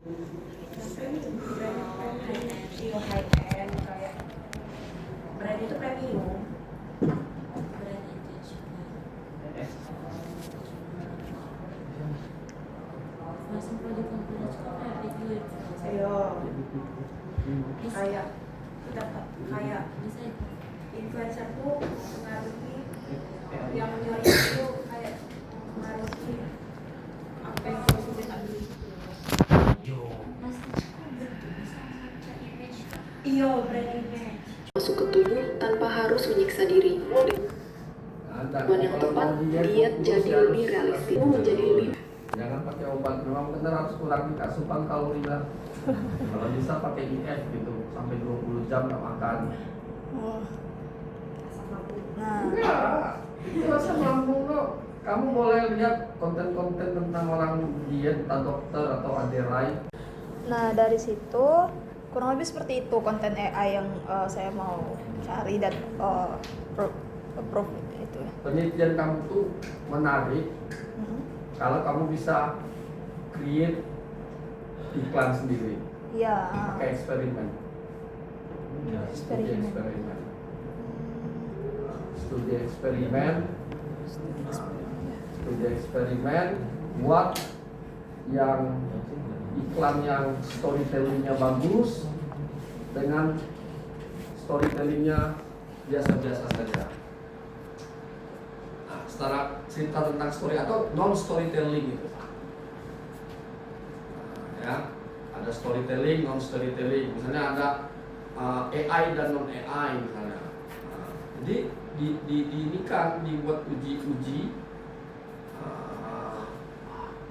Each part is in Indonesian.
high end kayak brand itu premium. Ayo kayak dapat kayak influencer tuh mengaruhi yang nyari itu kayak mengaruhi apa yang harus kita beli. Iya, brand image. Masuk ke tubuh tanpa harus menyiksa diri. Dengan yang tepat, diet jadi lebih realistis, menjadi lebih. Jangan pakai obat, memang benar harus kurangi asupan kalori lah. Kalau bisa pakai IF gitu, sampai 20 jam nggak makan. Enggak, itu asam lambung lo. Kamu boleh lihat konten-konten tentang orang diet atau dokter atau aderai. Nah dari situ kurang lebih seperti itu konten AI yang saya mau cari dan approve itu. Penelitian kamu tuh menarik kalau kamu bisa create iklan sendiri. Iya. Pakai eksperimen. Studi eksperimen buat yang iklan yang storytellingnya bagus dengan storytellingnya biasa-biasa saja. Nah, secara cerita tentang story atau non storytelling itu, ya ada storytelling, non storytelling. Misalnya ada AI dan non AI misalnya. Jadi ini kan dibuat uji-uji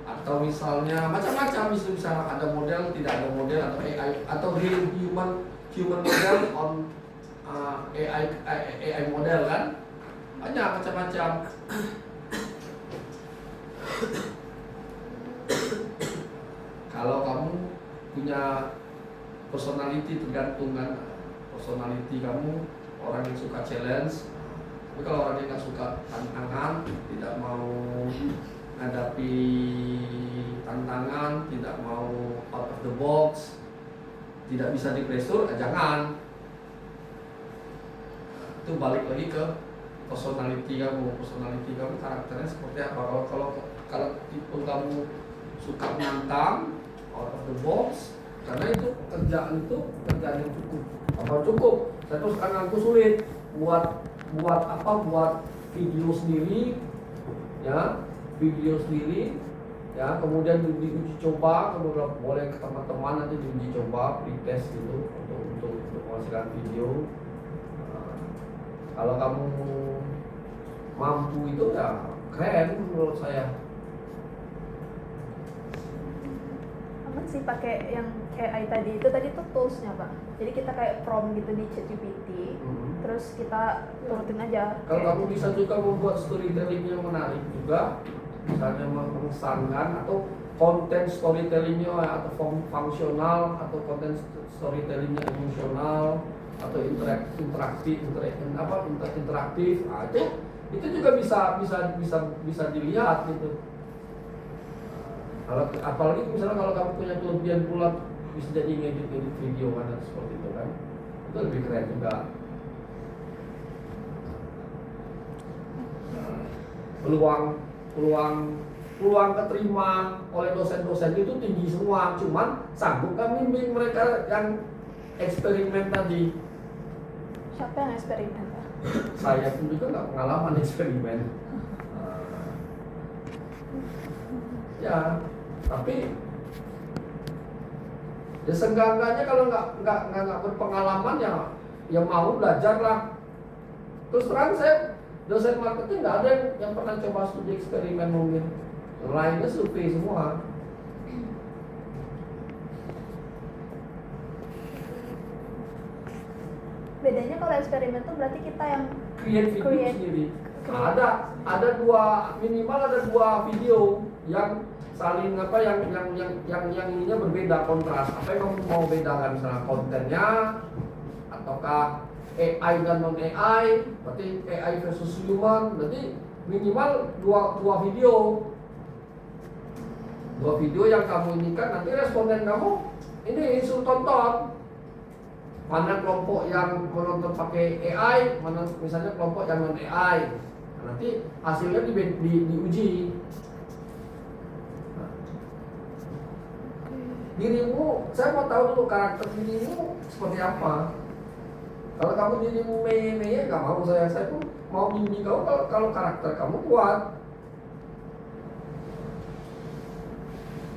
atau misalnya macam-macam, misalnya ada model, tidak ada model, atau AI atau real human model on AI model kan, banyak macam-macam. Kalau kamu punya personality, tergantung kan personality kamu, orang yang suka challenge. Tapi kalau orang yang nggak suka tantangan, tidak mau menghadapi tantangan, tidak mau out of the box, tidak bisa di pressure, jangan. Itu balik lagi ke personality kamu. Personality kamu karakternya seperti apa? Kalau tipe kamu suka menantang, out of the box, karena itu kerjaan yang cukup. Saya terus aku sulit buat video sendiri, ya kemudian diuji coba, kemudian boleh ke teman-teman nanti diuji coba, pretest gitu untuk menghasilkan video. Kalau kamu mampu itu ya keren menurut saya. Aman sih pakai yang AI tadi tuh toolsnya Pak. Jadi kita kayak prompt gitu di ChatGPT, terus kita turutin aja. Kalau kamu bisa juga membuat storytelling yang menarik juga, misalnya mengesankan atau konten storytellingnya atau fungsional atau konten storytellingnya emosional atau interaktif, nah, itu juga bisa dilihat gitu. Kalau apalagi misalnya kalau kamu punya kelebihan pula bisa jadi ngedit video kan, seperti itu kan, itu lebih keren juga. Peluang keterima oleh dosen-dosen itu tinggi semua, cuman sanggup kan bimbing mereka yang eksperimen tadi. Siapa yang eksperimen Pak? Saya pun juga nggak pengalaman eksperimen. Ya, tapi ya seenggak-enggaknya kalau nggak berpengalaman ya mau belajar lah. Terus terang saya dosen marketing nggak ada yang pernah coba studi eksperimen mungkin. Yang lainnya survei semua. Bedanya kalau eksperimen tuh berarti kita yang Create video sendiri. Nah, minimal ada dua video yang saling yang ininya berbeda, kontras. Apa yang kamu mau bedakan, misalnya kontennya ataukah AI dan non AI, berarti AI versus human, berarti minimal dua video. Buat video yang kamu inginkan, nanti responden kamu ini suruh tonton. Mana kelompok yang menonton pakai AI, mana misalnya kelompok yang non AI. Nanti hasilnya diuji. Nah, dirimu, saya mau tahu dulu karakter dirimu seperti apa. Kalau kamu dirimu meye-meye, nggak mau saya pun mau bimbing kamu kalau karakter kamu kuat.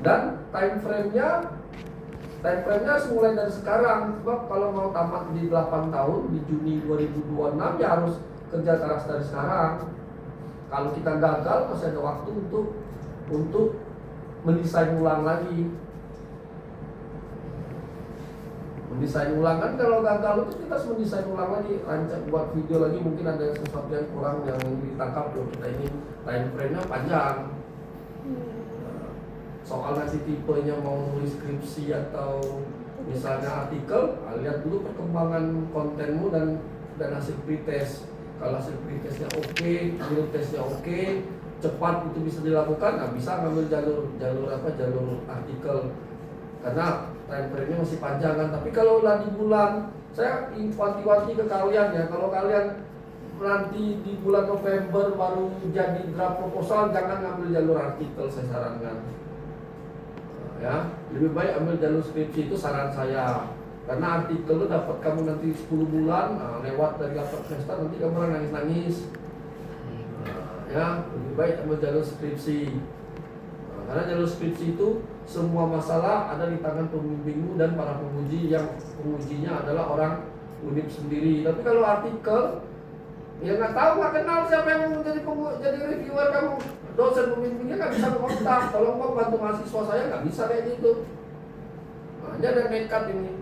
Dan time frame-nya mulai dari sekarang. Sebab kalau mau tamat di 8 tahun di Juni 2026 ya harus kerja keras dari sekarang. Kalau kita gagal masih ada waktu untuk mendesain ulang lagi. Mendesain ulang kan, kalau gagal itu kita harus mendesain ulang lagi, rancang buat video lagi, mungkin ada sesuatu yang kurang yang ditangkap. Kalau kita ingin time frame-nya panjang. Soal nanti tipenya mau nulis skripsi atau misalnya artikel, lihat dulu perkembangan kontenmu dan hasil pretest. Kalau hasil pretestnya oke, real testnya oke, cepat itu bisa dilakukan, nah bisa ngambil jalur artikel karena time frame-nya masih panjang kan. Tapi kalau udah di bulan, saya wanti-wanti ke kalian ya, kalau kalian nanti di bulan November baru jadi draft proposal, jangan ngambil jalur artikel, saya sarankan. Ya, lebih baik ambil jalur skripsi, itu saran saya. Karena artikel itu dapat kamu nanti 10 bulan, lewat dari 8 semester nanti kamu nangis-nangis. Ya, lebih baik ambil jalur skripsi. Karena jalur skripsi itu semua masalah ada di tangan pembimbingmu dan para penguji, yang pengujinya adalah orang UNIP sendiri. Tapi kalau artikel, ya nggak tahu, nggak kenal siapa yang mau jadi reviewer kamu. Dosen pembimbingnya nggak bisa mengontak. Kalau mau bantu mahasiswa saya nggak bisa kayak gitu. Nah, dia ada nekat ini.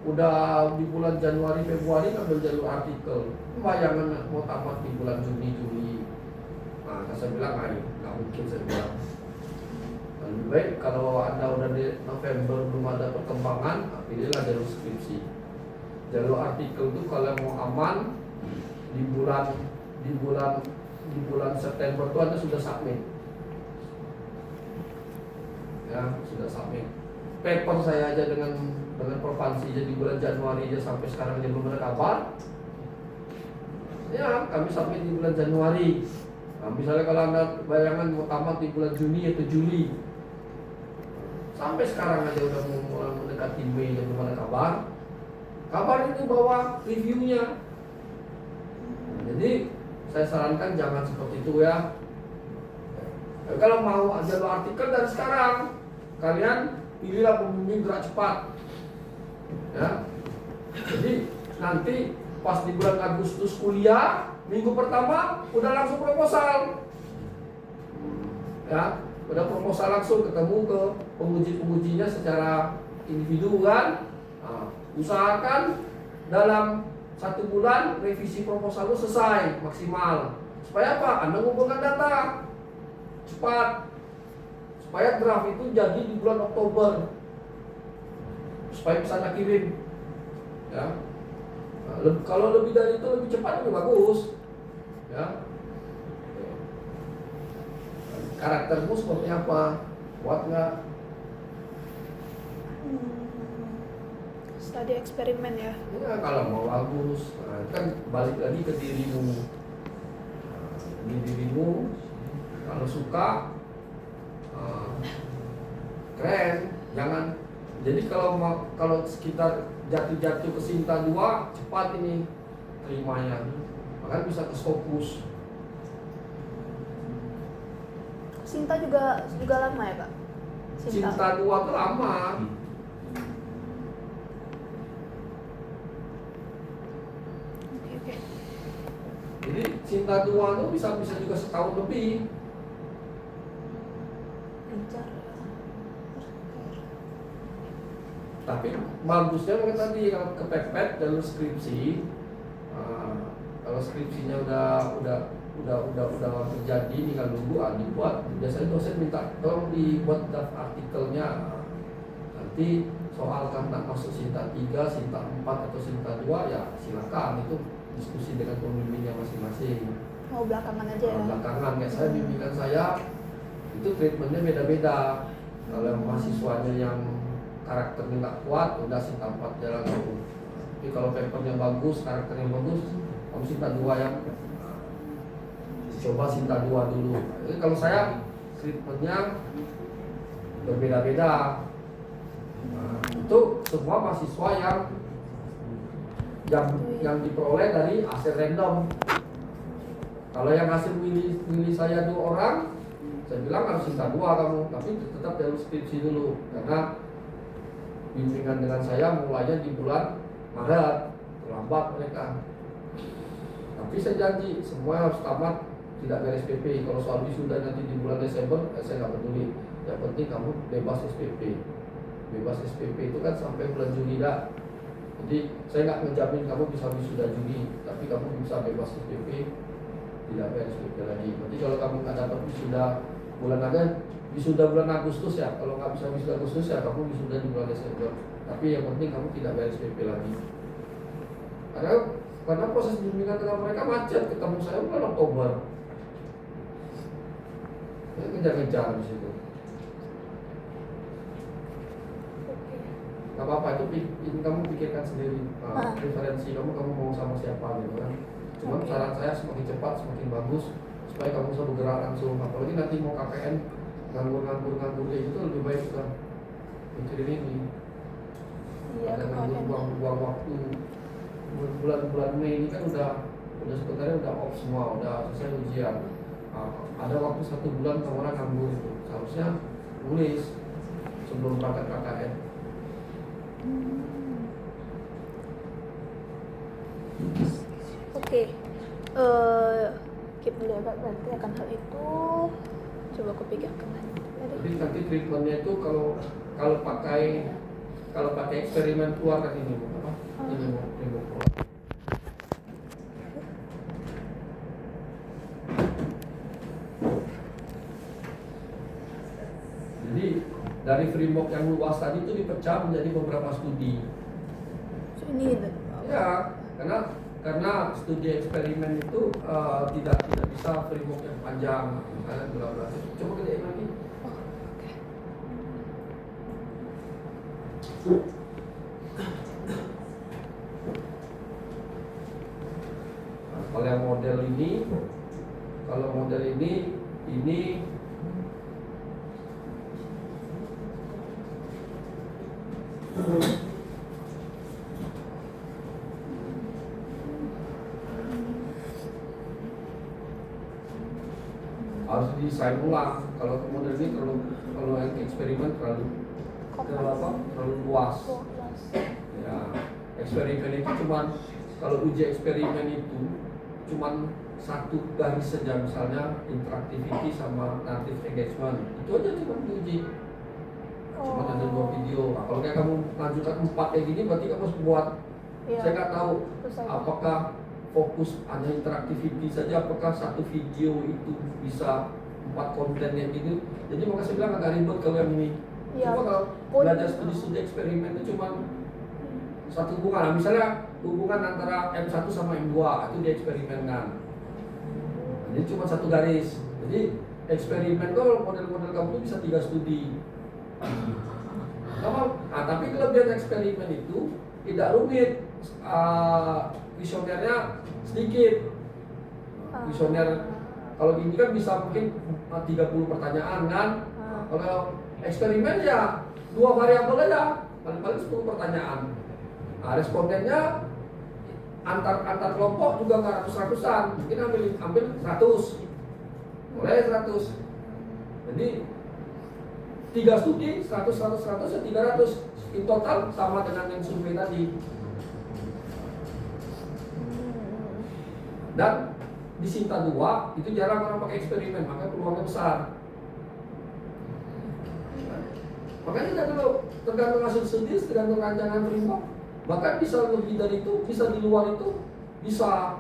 Udah di bulan Januari Februari ngambil jalur artikel. Bayangan mau tamat di bulan Juni. Nah, saya bilang nggak mungkin, saya bilang. Lebih baik kalau Anda udah di November belum ada perkembangan, pilihlah jalur skripsi. Jalur artikel itu kalau mau aman di bulan September itu Anda sudah submit. Ya, sudah submit. Paper saya aja dengan Profansi jadi bulan Januari aja sampai sekarang dia belum ada kabar. Ya, kami submit di bulan Januari. Nah, misalnya kalau Anda bayangan mau tamat di bulan Juni atau Juli, sampai sekarang aja udah mulai mendekati Mei dan belum ada kabar. Kabar itu bawa reviewnya. Jadi saya sarankan jangan seperti itu ya. Kalau mau jalur artikel dari sekarang, kalian pilihlah pembimbing gerak cepat. Ya. Jadi nanti pas di bulan Agustus kuliah, minggu pertama udah langsung proposal. Ya, udah proposal langsung ketemu ke penguji-pengujinya secara individu kan. Nah, usahakan dalam 1 bulan revisi proposal lu selesai maksimal. Supaya apa? Anda mengumpulkan data cepat. Supaya draft itu jadi di bulan Oktober. Supaya bisa Anda kirim. Ya. Nah, kalau lebih dari itu lebih cepat lebih bagus. Ya. Karaktermu seperti apa? Kuat nggak? Studi eksperimen ya. Ya, kalau mau bagus, kan balik lagi ke dirimu. Di dirimu, kalau suka, keren. Jangan. Jadi kalau sekitar jatuh ke Sinta 2, cepat ini terimanya. Maka bisa ke fokus. Sinta juga lama ya, Pak? Sinta 2 tuh lama. Oke. Jadi Sinta 2 tuh bisa juga setahun lebih. Lancar. Tapi bagusnya kan tadi kalau kepepet jalur skripsi, kalau skripsinya udah terjadi, tinggal nunggu dibuat. Biasanya dosen minta tolong dibuat draft artikelnya. Nanti soal karena masuk Sinta 3, Sinta 4 atau Sinta 2 ya silakan, itu diskusi dengan pembimbingnya masing-masing. Mau belakangan aja ya. Belakangan ya, saya bimbingan saya itu treatmentnya beda-beda. Kalau yang mahasiswanya yang karakternya nggak kuat, udah Sinta 4 jalan dulu. Tapi kalau papernya bagus, karakternya bagus, kamu Sinta 2 yang coba Sinta 2 dulu. Jadi kalau saya treatmentnya berbeda-beda. Nah, itu semua mahasiswa yang diperoleh dari hasil random. Kalau yang hasil milih saya 2 orang, saya bilang harus Sinta 2 kamu, tapi tetap jalur skripsi dulu karena bimbingan dengan saya mulainya di bulan Maret, terlambat mereka. Tapi saya janji semua harus tamat, tidak beres PP. Kalau soal wisuda nanti di bulan Desember, saya nggak peduli. Yang penting kamu bebas SPP. Bebas SPP itu kan sampai bulan Juli dah. Jadi saya nggak menjamin kamu bisa wisuda Juli, tapi kamu bisa bebas SPP, tidak beres SPP lagi. Berarti kalau kamu nggak dapat wisuda bulan wisuda bulan Agustus ya. Kalau nggak bisa wisuda Agustus ya kamu wisuda di bulan Desember. Tapi yang penting kamu tidak beres SPP lagi. Karena proses bimbingan dengan mereka macet, ketemu saya bulan Oktober. Saya kejar-kejar di situ. Gak apa-apa, itu kamu pikirkan sendiri. Preferensi kamu mau sama siapa gitu kan. Cuma saran saya semakin cepat semakin bagus supaya kamu bisa bergerak langsung. Apalagi nanti mau KPN nganggur kayak gitu, lebih baik kan mikirin ini. Iya, Ada nganggur buang waktu. Bulan Mei ini kan udah sebenarnya udah off semua, udah selesai ujian. Ada waktu 1 bulan kamu orang nganggur itu. Seharusnya tulis sebelum berangkat KKN. Oke, keep dulu ya Kak, berarti akan hal itu coba aku pikirkan lagi. Jadi nanti treatmentnya itu kalau pakai eksperimen keluar kan ini apa? Ini mau keluar. Jadi dari framework yang luas tadi itu dipecah menjadi beberapa studi. So, ini Ya, karena studi eksperimen itu tidak bisa framework yang panjang, misalnya bla-bla. Coba kerjain lagi. Nah, kalau yang model ini harus desain ulang. Kalau model ini kalau yang eksperimen terlalu luas. Ya, eksperimen itu kalau uji eksperimen itu cuman 1 garis saja, misalnya interactivity sama narrative engagement, itu aja cuma diuji. Cuma ada 2 video. Nah, kalau kayak kamu lanjutkan 4 kayak gini, berarti kamu harus buat. Saya nggak tahu apakah fokus hanya interactivity saja, apakah 1 video itu bisa 4 konten yang gitu. Jadi makanya saya bilang agak ribet kalau yang ini. Cuma kalau belajar studi eksperimen itu cuma 1 hubungan. Nah, misalnya hubungan antara M1 sama M2 itu dieksperimenkan. Jadi cuma 1 garis. Jadi eksperimen kalau model-model kamu itu bisa 3 studi. Tapi kelebihan eksperimen itu tidak rumit. Kuesionernya sedikit. Kuesioner kalau ini kan bisa mungkin 30 pertanyaan kan. Kalau eksperimen ya 2 variabel aja, paling-paling 10 pertanyaan. Nah, respondennya antar kelompok juga nggak ratus-ratusan, mungkin ambil 100, boleh 100. Jadi 3 studi 100 ya 300 in total sama dengan yang survei tadi. Dan di Sinta 2 itu jarang orang pakai eksperimen, makanya peluangnya besar. Makanya tergantung hasil studi, tergantung rancangan framework. Bahkan bisa lebih dari itu, bisa di luar itu, bisa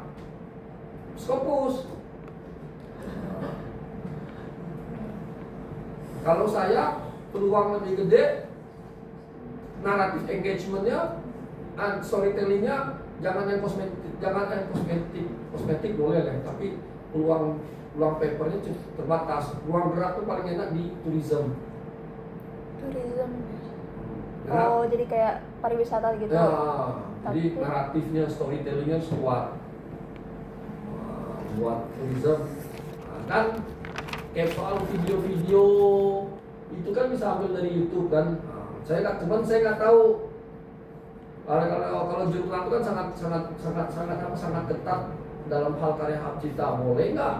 Scopus. Kalau saya peluang lebih gede, naratif engagementnya, storytellingnya jangan yang kosmetik boleh lah, tapi peluang papernya terbatas. Ruang gerak tuh paling enak di tourism. Tourism. Ya. Oh, jadi kayak pariwisata gitu. Ya, jadi Tapi- naratifnya, storytellingnya harus kuat. Buat tourism. Nah, kan kayak soal video-video itu kan bisa ambil dari YouTube kan. Nah, saya nggak tahu. Kalau jurnal itu kan sangat ketat dalam hal karya hak cipta. Boleh nggak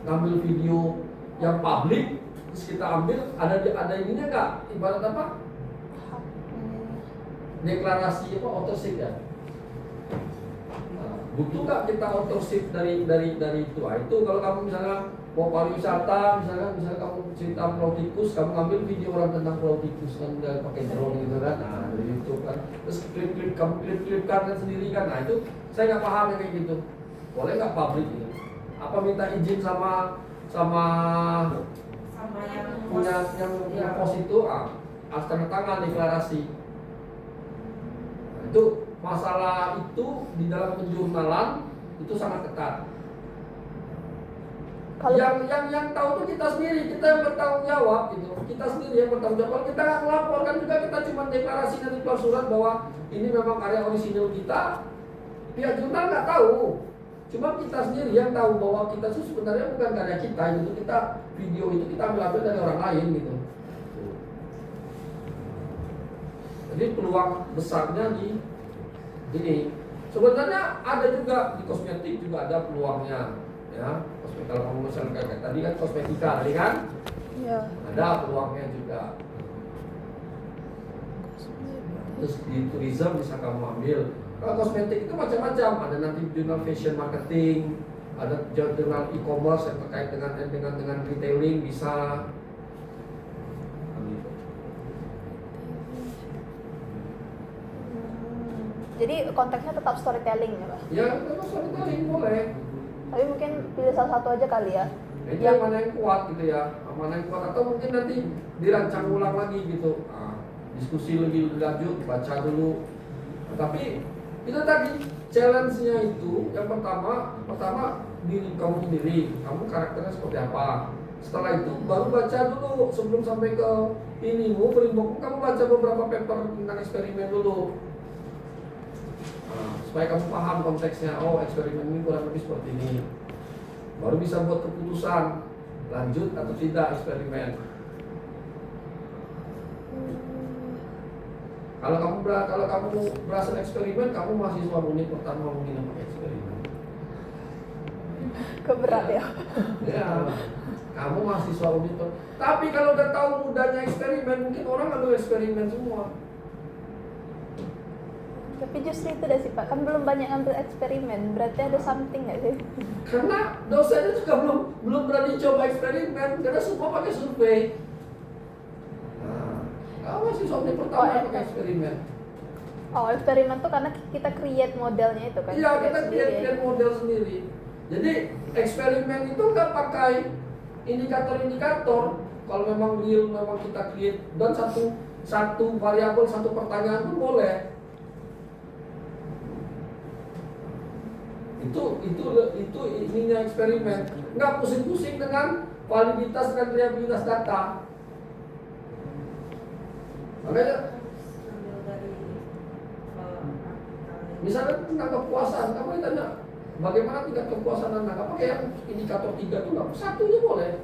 ngambil video yang publik terus kita ambil ada ininya nggak? Ibarat apa? Deklarasi apa authorship ya? Nah, butuh nggak kita authorship dari itu? Nah, itu kalau kamu misalnya mau pariwisata, misalnya kamu cerita pulau tikus, kamu ngambil video orang tentang pulau tikus kan udah pakai drone gitu kan, nah dari YouTube kan, terus kamu klipkan kan sendiri kan, nah itu saya nggak paham yang kayak gitu, boleh nggak publik gitu? Apa minta izin sama yang punya yang pos itu, harus tanda tangan deklarasi. Nah, itu masalah itu di dalam penjurnalan itu sangat ketat. Kalau Yang tahu tuh kita sendiri, kita yang bertanggung jawab gitu. Kita sendiri yang bertanggung jawab. Kalau kita nggak melaporkan juga, kita cuma deklarasi nanti keluar surat bahwa ini memang karya orisinil kita. Pihak jurnal nggak tahu. Cuma kita sendiri yang tahu bahwa kita itu sebenarnya bukan karya kita gitu. Kita video itu kita ambil dari orang lain gitu. Jadi peluang besarnya di ini. Sebenarnya ada juga di kosmetik juga ada peluangnya. Ya, kalau kamu misalnya kayak tadi kan kosmetika tadi kan, ya. ada peluangnya juga. Terus di tourism bisa kamu ambil. Kalau kosmetik itu macam-macam, ada nanti jurnal fashion marketing, ada jurnal e-commerce yang terkait dengan retailing bisa. Jadi konteksnya tetap storytelling ya, Pak? Ya, kalau storytelling boleh. Tapi mungkin pilih salah satu aja kali ya. Itu yang mana yang kuat gitu ya, mana yang kuat, atau mungkin nanti dirancang ulang lagi gitu. Diskusi lebih lanjut, baca dulu. Tapi itu tadi challenge-nya itu yang pertama diri kamu sendiri, kamu karakternya seperti apa. Setelah itu baru baca dulu sebelum sampai ke inimu, kamu baca beberapa paper tentang eksperimen dulu. Supaya kamu paham konteksnya, oh eksperimen ini kurang lebih seperti ini. Baru bisa buat keputusan lanjut atau tidak eksperimen. Kalau kamu berhasil eksperimen, kamu mahasiswa unit pertama mungkin yang pakai eksperimen. Keberat ya. Ya, kamu mahasiswa unit. Tapi kalau udah tahu mudahnya eksperimen, mungkin orang ngambil eksperimen semua. Tapi justru itu dah sih Pak, kan belum banyak ambil eksperimen, berarti ada something nggak sih? Karena dosennya juga belum berani coba eksperimen, karena semua pakai survei. Nah, kamu mahasiswa unit pertama yang pakai eksperimen. Oh, eksperimen tuh karena kita create modelnya itu kan? Iya, kita sendiri ya. create model sendiri. Jadi eksperimen itu nggak pakai indikator-indikator. Kalau memang real, memang kita create dan satu variabel, satu pertanyaan pun boleh. Itu ininya eksperimen. Nggak pusing-pusing dengan validitas dan reliabilitas data. Makanya misalnya tentang kepuasan, kamu ditanya bagaimana tingkat kepuasan Anda, nggak pakai yang indikator 3 itu nggak, satunya boleh.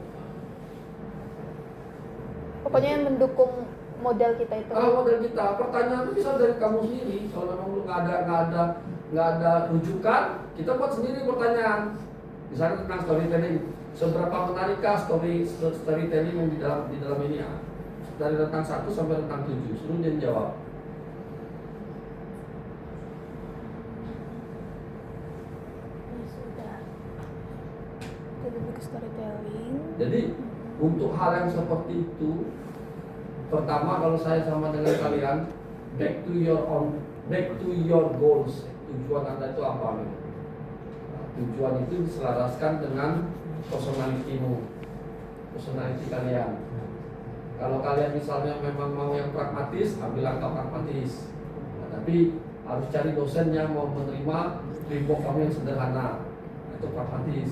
Pokoknya yang mendukung model kita itu. Model kita, pertanyaan itu bisa dari kamu sendiri. Kalau memang lu nggak ada rujukan, kita buat sendiri pertanyaan. Misalnya tentang storytelling, seberapa menarikkah storytelling yang di dalam ini ya? Dari rentang 1 sampai rentang 7, suruh dia jawab. Sudah. Jadi buku storytelling. Jadi untuk hal yang seperti itu, pertama kalau saya sama dengan kalian, back to your goals. Tujuan Anda itu apa? Nah, tujuan itu diselaraskan dengan personality kalian. Kalau kalian misalnya memang mau yang pragmatis, ambil langkah pragmatis. Nah, tapi harus cari dosen yang mau menerima framework kamu yang sederhana, itu pragmatis.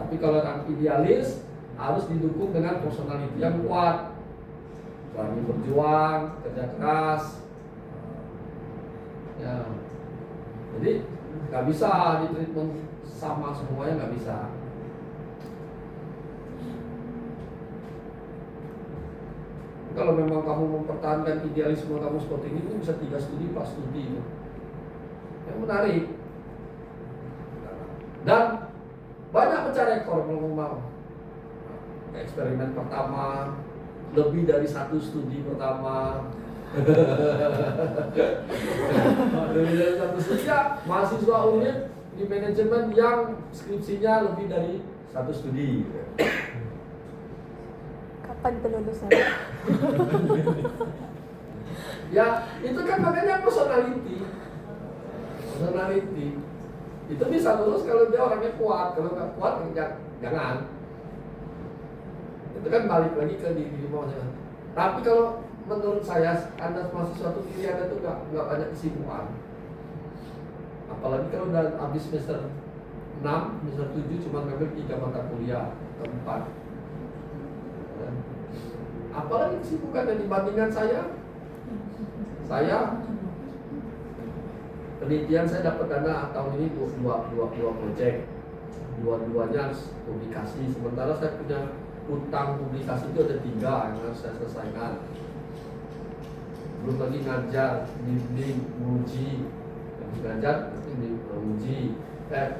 Tapi kalau yang idealis harus didukung dengan personality yang kuat. berani berjuang, kerja keras. Ya, jadi nggak bisa di treatment sama semuanya, nggak bisa. Kalau memang kamu mempertahankan idealisme kamu seperti ini, bisa 3 studi, 4 studi itu. Yang menarik. Dan banyak mencari ekor kalau mau. Eksperimen pertama, lebih dari 1 studi pertama. Lebih dari 1 studi ya, mahasiswa unit di manajemen yang skripsinya lebih dari 1 studi. Kapan itu lulusnya? Ya, itu kan makanya personality. Itu bisa lulus kalau dia orangnya kuat. Kalau nggak kuat, jangan. Itu kan balik lagi ke diri masing-masing. Tapi kalau menurut saya, Anda mahasiswa itu pilihan itu nggak banyak kesibukan. Apalagi kalau udah habis semester 6, semester 7 cuma ngambil 3 mata kuliah, 4. Apalagi kesibukan yang dibandingkan saya penelitian saya dapat dana tahun ini dua proyek, dua-duanya harus publikasi. Sementara saya punya utang publikasi itu ada 3 yang harus saya selesaikan. Belum lagi ngajar, bimbing, menguji. Habis ngajar, menguji.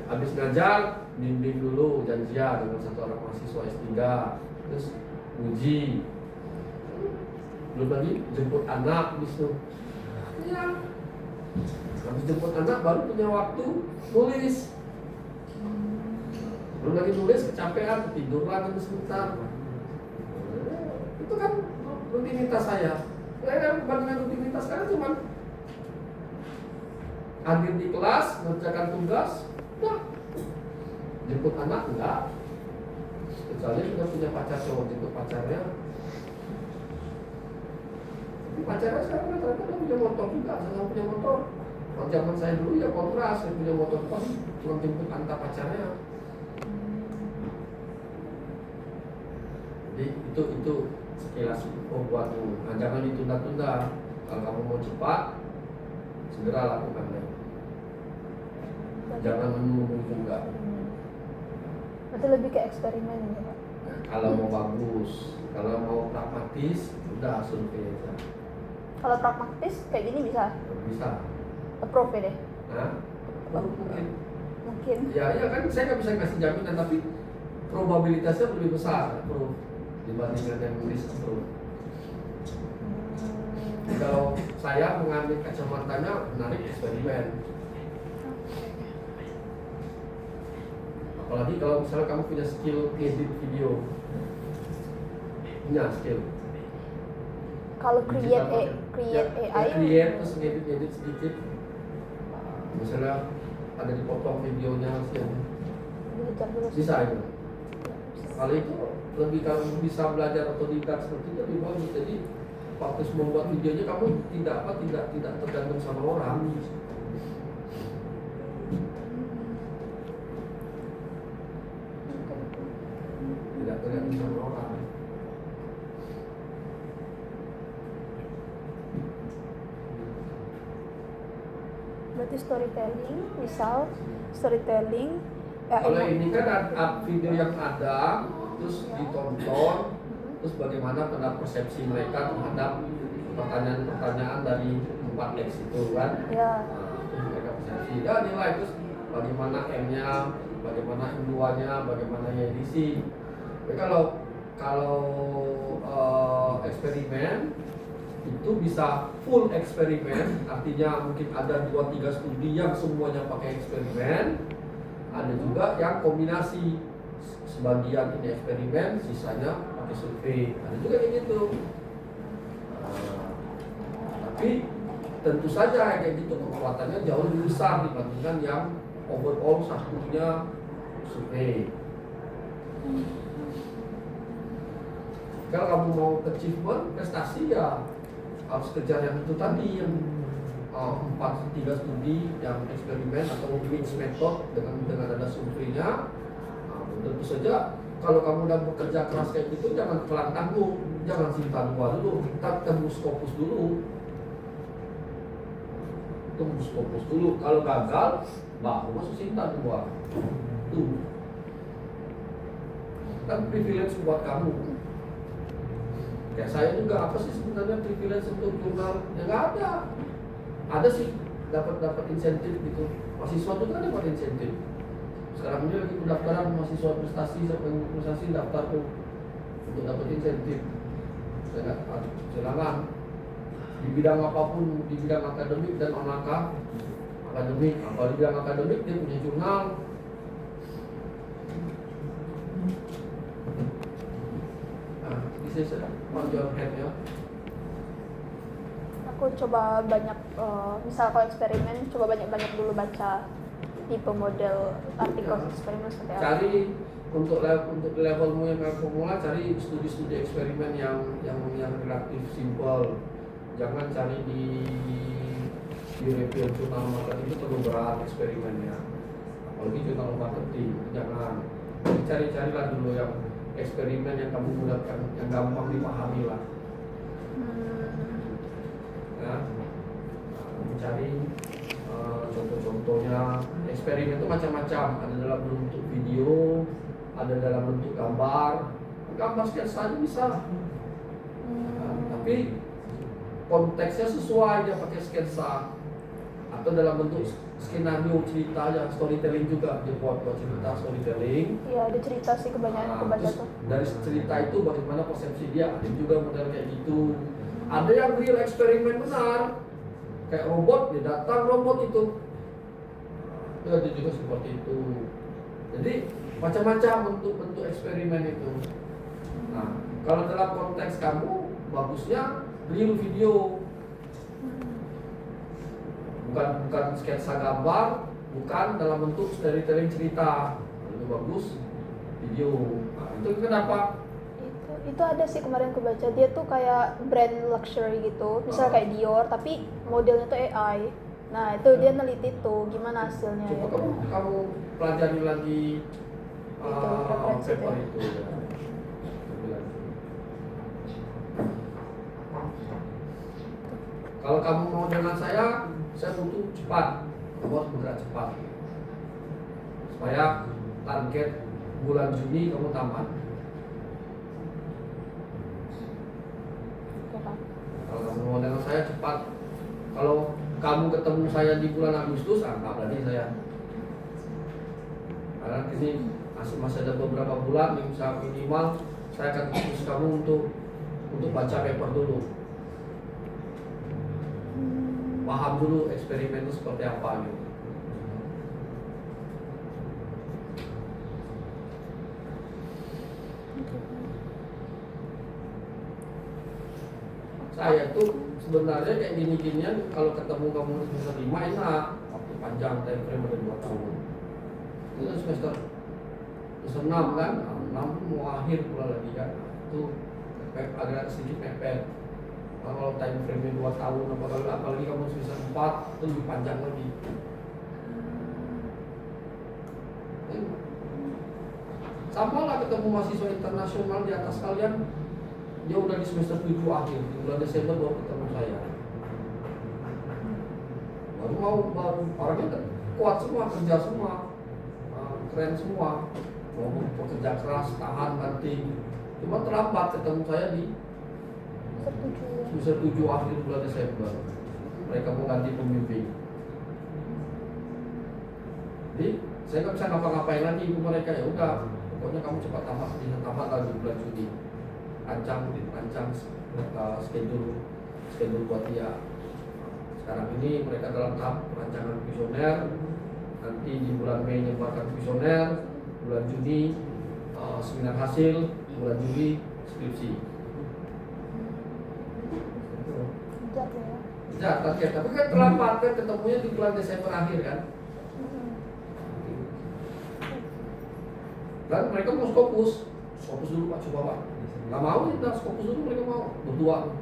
Habis ngajar, bimbing dulu janjian dengan 1 orang mahasiswa S3, terus uji. Belum lagi jemput anak gitu. Ya. Habis jemput anak baru punya waktu nulis. Belum lagi nulis kecapean, tidur lagi sebentar. Itu kan rutinitas saya. Saya kan bandingkan rutinitas sekarang cuma hadir di kelas, mengerjakan tugas, udah. Jemput anak enggak. Kecuali kita punya pacar cowok, jemput pacarnya. Pacarnya sekarang rata-rata udah punya motor juga, saya punya motor. Kalau zaman saya dulu ya kontras, saya punya motor pas cuma jemput antar pacarnya. Jadi itu sekilas buatmu. Nah, jangan ditunda-tunda. Kalau kamu mau cepat, segera lakukannya. Jangan menunggu juga. Berarti lebih ke eksperimen ya Pak? Kalau mau bagus, kalau mau pragmatis, udah survei aja. Kalau pragmatis kayak gini bisa? Bisa. Approve ya deh? Nah, Mungkin. ya kan saya nggak bisa kasih jaminan, tapi probabilitasnya lebih besar dibandingkan yang nulis approve. Jadi kalau saya mengambil kacamatanya menarik eksperimen. Apalagi kalau misalnya kamu punya skill edit video, punya skill. Kalau create AI, create terus ngedit sedikit. Misalnya ada dipotong videonya sih, belajar dulu. bisa itu. Kalau itu lebih kamu bisa belajar otodidak seperti itu lebih bagus. Jadi waktu membuat videonya kamu tidak tergantung sama orang. Tidak tergantung sama orang. Berarti storytelling. Kalau ini kan video yang ada, terus ditonton, terus bagaimana persepsi mereka terhadap pertanyaan-pertanyaan dari 4X itu kan? Ya. Nah, itu mereka persepsi. Ya nilai terus bagaimana M-nya, bagaimana M2-nya, bagaimana edisi. Tapi kalau eksperimen itu bisa full eksperimen, artinya mungkin ada 2-3 studi yang semuanya pakai eksperimen, ada juga yang kombinasi sebagian ini eksperimen, sisanya pakai survei, ada juga kayak gitu. Tapi tentu saja kayak gitu kekuatannya jauh lebih besar dibandingkan yang overall satunya survei. Kalau kamu mau achievement, prestasi ya harus kejar yang itu tadi, yang 3 studi yang eksperimen atau mixed method dengan ada surveinya. Tentu saja kalau kamu udah bekerja keras kayak gitu, jangan pelan tanggung, jangan cinta dua dulu, kita tembus Scopus dulu. Tembus Scopus dulu, kalau gagal baru masuk cinta dua. Tuh kan privilege buat kamu. Kayak saya juga, apa sih sebenarnya privilege untuk jurnal? Ya nggak ada. Ada sih, dapat insentif gitu. Mahasiswa juga dapat insentif. Sekarang ini lagi pendaftaran mahasiswa prestasi sampai prestasi daftar tuh untuk dapat insentif. Saya nggak, silakan di bidang apapun, di bidang akademik dan non akademik. Kalau di bidang akademik dia punya jurnal. Nah, this is on your head ya. Aku coba banyak, misal kalau eksperimen, coba banyak-banyak dulu baca tipe model artikel eksperimen seperti apa. Cari untuk levelmu yang pemula, cari studi-studi eksperimen yang relatif simple. Jangan cari di European Journal of Marketing, itu terlalu berat eksperimennya. Apalagi Journal of Marketing, jangan. Cari-carilah dulu yang eksperimen yang kamu mudahkan, yang gampang dipahami lah. Ya, mencari contoh-contohnya. Eksperimen itu macam-macam, ada dalam bentuk video, ada dalam bentuk gambar. Gambar sketsa aja bisa. Tapi konteksnya sesuai, dia pakai sketsa atau dalam bentuk skenario cerita aja, storytelling juga dia buat cerita storytelling. Iya, ada cerita sih kebanyakan aku baca tuh. Dari cerita itu bagaimana persepsi dia, ada juga model kayak gitu. Ada yang real eksperimen benar, kayak robot, dia datang robot itu. Ada juga seperti itu. Jadi macam-macam bentuk eksperimen itu. Nah, kalau dalam konteks kamu bagusnya real video, bukan sketsa gambar, bukan dalam bentuk storytelling cerita. Lebih bagus video. Nah, itu kenapa? Itu ada sih kemarin aku baca, dia tuh kayak brand luxury gitu, misal kayak Dior tapi modelnya tuh AI. Nah itu dia neliti tuh gimana hasilnya. Coba ya. kamu pelajari lagi referensi paper itu. itu. Kalau kamu mau dengan saya butuh cepat, kamu harus bergerak cepat supaya target bulan Juni kamu tamat. Kalau kamu mau dengan saya cepat, kalau kamu ketemu saya di bulan Agustus, berarti saya. Karena ini masih ada beberapa bulan, misal minimal saya akan khusus kamu untuk baca paper dulu, paham dulu eksperimen itu seperti apa gitu. Saya tuh sebenarnya kayak gini-ginian kalau ketemu kamu di semester 5 enak, waktu panjang, time frame ada 2 tahun. Itu kan semester 6 kan, 6 mau akhir pula lagi kan. Itu agak sedikit mepet. Kalau time frame 2 tahun, apalagi kamu semester 4 itu lebih panjang lagi. Sama lah ketemu mahasiswa internasional di atas kalian, dia udah di semester 7 akhir, di bulan Desember baru ketemu saya. Baru orangnya kan kuat semua, kerja semua, keren semua, mau bekerja keras, tahan, banting. Cuma terlambat ketemu saya di semester 7 akhir bulan Desember. Mereka mau ganti pembimbing. Jadi saya nggak bisa ngapa-ngapain lagi ke mereka, ya udah. Pokoknya kamu cepat tamat lagi bulan Juni. Rancang schedule buat dia. Sekarang ini mereka dalam tahap perancangan kuesioner. Nanti di bulan Mei nyebarkan kuesioner, bulan Juni seminar hasil, bulan Juli skripsi. Ya, target. Tapi kan terlambat kan ketemunya di bulan Desember akhir kan. Dan mereka mau Scopus dulu Pak, coba Pak. Nggak mau kita Scopus dulu, mereka mau berdua.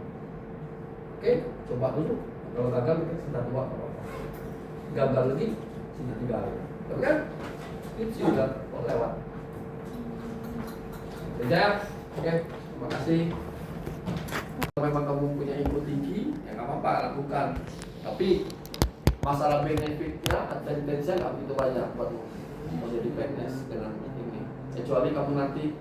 Oke, coba dulu. Kalau gagal kita dua apa-apa. Gagal lagi, kita 3. Tapi kan skripsi udah lewat. Ya, oke, terima kasih. apa lakukan. Tapi masalah benefitnya, advantage-nya nggak begitu banyak buat mau jadi PNS dengan ini. Kecuali kamu nanti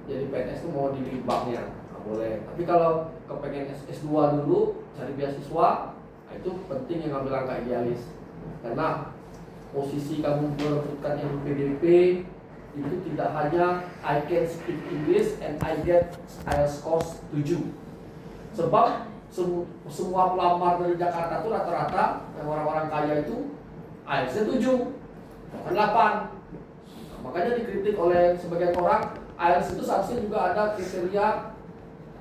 jadi PNS itu mau di banknya, nggak boleh. Tapi kalau kepengen S2 dulu, cari beasiswa, nah itu penting yang ngambil langkah idealis. Karena posisi kamu merebutkan LPDP itu tidak hanya I can speak English and I get IELTS score 7. Sebab semua pelamar dari Jakarta itu rata-rata yang orang-orang kaya itu IELTS-nya 7, bukan 8. Nah, makanya dikritik oleh sebagian orang, IELTS itu seharusnya juga ada kriteria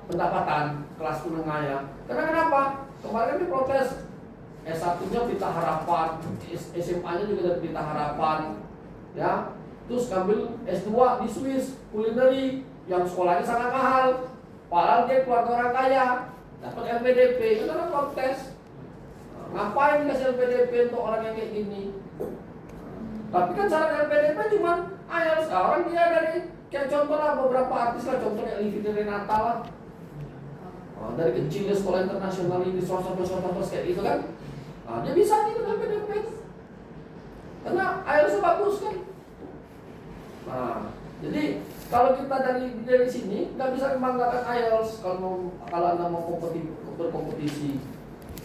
pendapatan kelas menengah ya. Karena kenapa? Kemarin ini protes S1-nya Pelita Harapan, SMA-nya juga dari Pelita Harapan, ya. Terus ngambil S2 di Swiss, kulineri, yang sekolahnya sangat mahal. Padahal dia keluarga orang kaya, dapat LPDP, itu kan protes. Ngapain kasih LPDP untuk orang yang kayak gini? Tapi kan syarat LPDP cuma IELTS. Orang dia dari, kayak contoh lah beberapa artis lah, contohnya Livi Renata lah. Dari kecil dia sekolah internasional ini, swasta kayak gitu kan. Dia bisa nih dengan LPDP. Karena IELTS bagus kan. Nah, jadi kalau kita dari sini nggak bisa membanggakan IELTS kalau Anda mau berkompetisi.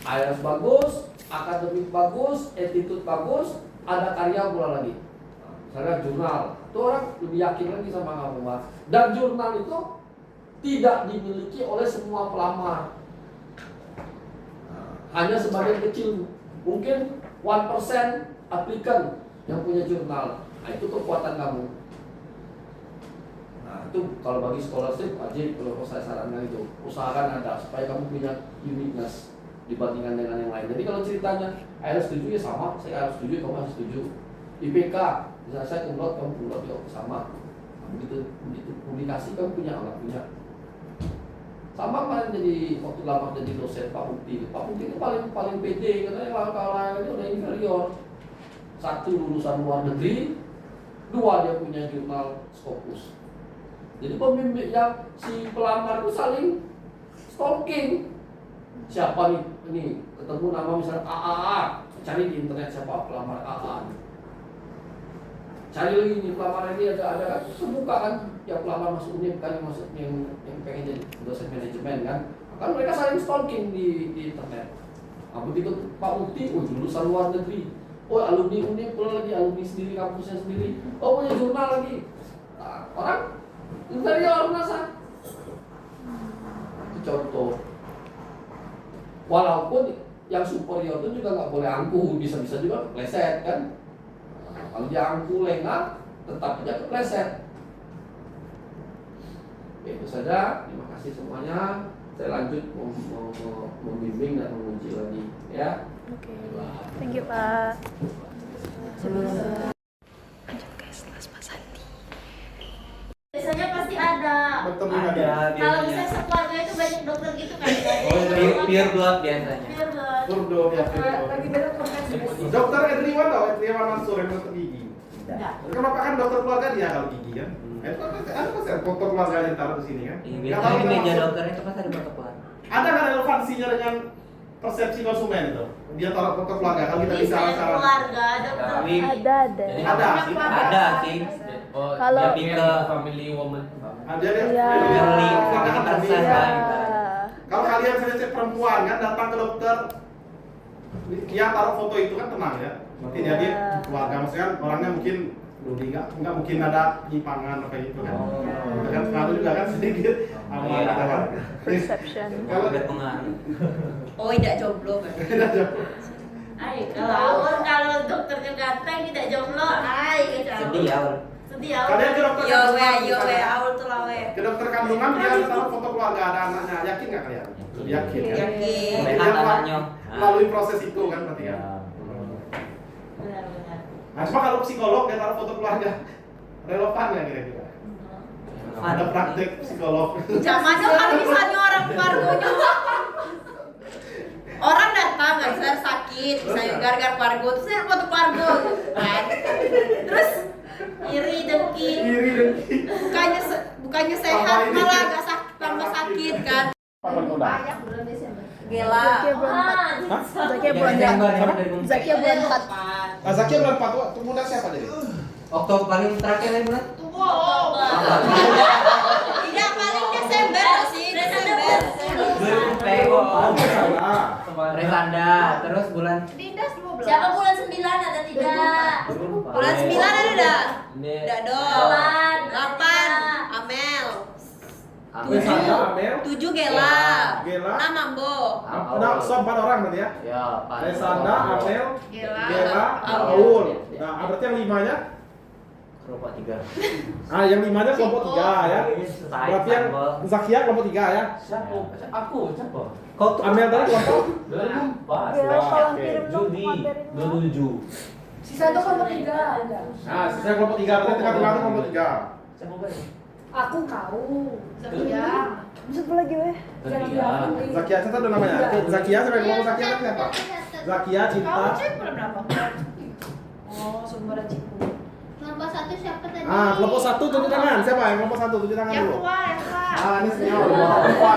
IELTS bagus, akademik bagus, attitude bagus, ada karya pula lagi. Misalnya jurnal, itu orang lebih yakin lagi sama kamu, Mas. Dan jurnal itu tidak dimiliki oleh semua pelamar. Hanya sebagian kecil, mungkin 1% aplikan yang punya jurnal. Nah, itu kekuatan kamu. Nah, itu kalau bagi scholarship wajib, kalau saya sarankan itu usahakan ada supaya kamu punya uniqueness dibandingkan dengan yang lain. Jadi kalau ceritanya IELTS 7 ya sama, saya IELTS 7, kamu harus 7. IPK, misalnya saya kumlot, kamu kumlot ya sama. Begitu publikasi kamu punya nggak punya. Sama kemarin jadi waktu lama jadi dosen Pak Mukti itu paling pede karena yang lain itu udah inferior. 1 lulusan luar negeri, 2 dia punya jurnal Scopus. Jadi pembimbing yang si pelamar itu saling stalking. Siapa nih ini ketemu nama misalnya AAA, cari di internet siapa pelamar AAA. Cari lagi nih pelamar ini ada kan terbuka kan yang pelamar masuk UNIF kan yang pengen jadi dosen manajemen kan. Kan mereka saling stalking di internet. Nah, begitu Pak Mukti, lulusan luar negeri. Oh, alumni UNIF pula lagi, alumni sendiri, kampusnya sendiri. Oh, punya jurnal lagi. Nah, orang inferior merasa. Itu contoh. Walaupun yang superior itu juga nggak boleh angkuh, bisa-bisa juga kepleset kan. Nah, kalau dia angkuh lengah, tetap aja kepleset. Oke, itu saja. Terima kasih semuanya. Saya lanjut membimbing dan menguji lagi, ya. Oke. Thank you, Pak. Biasanya pasti ada. Kalau misalnya sekeluarga itu banyak dokter gitu kan? Pure blood biasanya. Pure blood. Purdo ya. Lagi beda profesi. Dokter Edriwan tau, Edriwan Mansur yang dokter gigi. Enggak. Kan bapak kan dokter keluarga dia kalau gigi kan. Itu kan kan foto keluarga yang taruh di sini kan. Biasanya di meja dokter itu pasti ada foto keluarga. Ada nggak relevansinya dengan persepsi konsumen itu? Dia taruh foto keluarga kalau kita Bisa bicara sekarang. keluarga, dokter. Ada. Ada sih. Ada sih. Kalau- lebih ke family woman. Ada dia. Iya. family, Keluarga kan family tadi. perasaan. Ya. Kalau kalian sering cek perempuan kan datang ke dokter, dia taruh foto itu kan tenang ya. Berarti dia keluarga, maksudnya kan orangnya mungkin Ludi nggak mungkin ada penyimpangan apa gitu kan. Itu kan pengaruh juga kan sedikit sama Iya. kita kan. Perception. Kalau Ada pengaruh. Oh, tidak jomblo kan? Ay, kalau dokternya ganteng tidak jomblo, ay kacau. Sedih ya. Sedih awal. Kalian ke dokter Yo we, kandungan, yo we, misalnya. awal tuh lawe. ke dokter kandungan dia taruh foto keluarga ada anaknya, yakin nggak kalian? Yakin kan? Yakin. Berarti Sehat dia anaknya. melalui proses itu kan berarti ya. Benar-benar. Nah, cuma kalau psikolog dia taruh foto keluarga relevan nggak kira-kira? Ada praktek psikolog. Zaman dulu kalau misalnya orang keluarganya orang datang nggak bisa sakit, misalnya gara-gara keluarga, terus saya foto keluarga gitu kan. Terus iri dengki, bukannya sehat malah agak sakit, tambah sakit kan. Gela. Oke, belum 4 Hah? Zakia bulan Desember, berapa? dari Bung. Zakia bulan 4. Zakia bulan 4 tuh muda siapa jadi? Oktober paling terakhir ya bulan? Tidak, paling Desember sih, Desember. Resanda, terus bulan Siapa bulan 9 ada tidak? Bulan 9 ada dah? Tidak dong. 8 Amel. Resanda, Amel, 7 Gela. Gela. 6 Mambo. Nah, so 4 orang berarti ya? Ya, Pak. Resanda, Amel, Gela. Gela, Aul. Aul. Nah, berarti yang 5-nya? Kelompok 3. Yang 5-nya kelompok 3 ya. Berarti yang Zakia kelompok 3 ya. Siapa? Aku, siapa? Kau tuh Amel tadi kelompok 2004. Ya, tolong oke. kirim dong Juni materinya. 27. Sisa itu kelompok 3. Nah, sisa kelompok 3 berarti tengah-tengah itu kelompok 3. Siapa lagi? Aku kau. Zakia. Satu lagi weh. Zakia. Zakia siapa tuh namanya? Zakia sampai kelompok Zakia kan siapa? Zakia, Cinta. berapa? Oh, sumber Cipu. Kelompok 1 siapa tadi? Kelompok 1 tunjuk tangan. Siapa yang kelompok 1 tunjuk tangan dulu? yang tua. Ini senior. Kelompok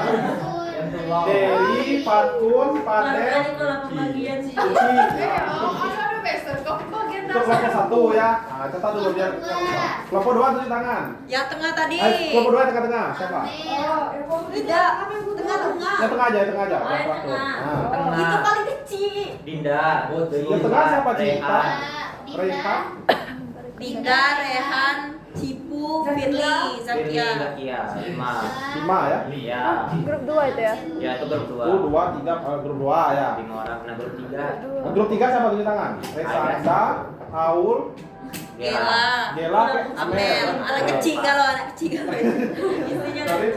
Yang tua. Dewi, Fatun, Padel, pembagian sih. Cici. Aduh, Bester, kok bagian Itu kelompok 1 ya. Catat dulu biar. Kelompok 2 tunjuk tangan. Yang tengah tadi. Kelompok 2 tengah-tengah. Siapa? Tidak, tengah-tengah. Yang tengah aja, yang tengah aja. Oh, yang Fatun. tengah. Nah. Tengah. Itu paling kecil. Dinda. Yang tengah siapa? Cinta, Rehan. Rehan, Dinda, Rehan, Cipu, Firly, Zakia. Zakia. 5. 5 ya. Iya. Grup 2 itu ya. Ya, itu grup 2. 2, 3, grup 2 ya. 5 orang. Nah, grup 3. Grup 3 siapa tunjuk tangan? Resanda, Aul, Gela. Gela, Amel. Anak kecil kalau anak kecil. Istrinya Dari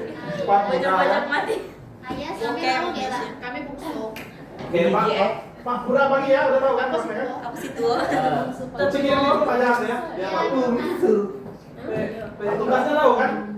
4 bocah-bocah mati. Ayah Oke, sampai mau Gela. kami bukso. Oke, Pak Pura pagi ya, udah tahu kan Mas Megan? Apa situ? Kucing ini pertanyaan ya. Dia tahu. Tugasnya tahu kan?